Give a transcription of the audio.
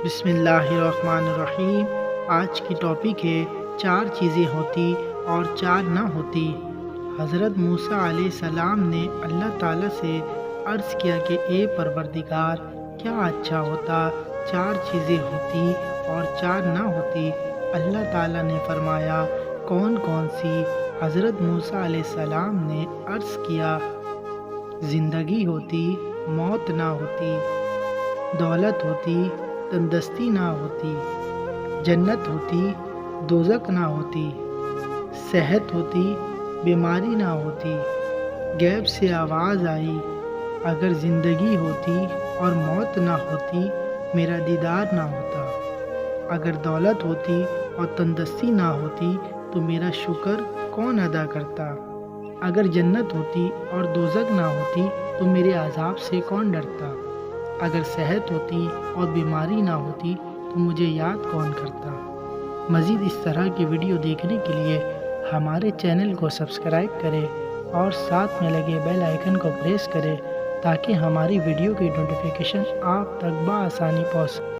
بسم اللہ الرحمن الرحیم۔ آج کی ٹاپک ہے 4 چیزیں ہوتی اور 4 نہ ہوتی۔ حضرت موسیٰ علیہ السلام نے اللہ تعالیٰ سے عرض کیا کہ اے پروردگار، کیا اچھا ہوتا 4 چیزیں ہوتی اور 4 نہ ہوتی۔ اللہ تعالیٰ نے فرمایا کون کون سی؟ حضرت موسیٰ علیہ السلام نے عرض کیا زندگی ہوتی، موت نہ ہوتی، دولت ہوتی، تندرستی نہ ہوتی، جنت ہوتی، دوزخ نہ ہوتی، صحت ہوتی، بیماری نہ ہوتی۔ غیب سے آواز آئی، اگر زندگی ہوتی اور موت نہ ہوتی میرا دیدار نہ ہوتا، اگر دولت ہوتی اور تندرستی نہ ہوتی تو میرا شکر کون ادا کرتا، اگر جنت ہوتی اور دوزخ نہ ہوتی تو میرے عذاب سے کون ڈرتا، اگر صحت ہوتی اور بیماری نہ ہوتی تو مجھے یاد کون کرتا۔ مزید اس طرح کی ویڈیو دیکھنے کے لیے ہمارے چینل کو سبسکرائب کریں اور ساتھ میں لگے بیل آئیکن کو پریس کریں تاکہ ہماری ویڈیو کی نوٹیفیکیشن آپ تک بآسانی پہنچ سکے۔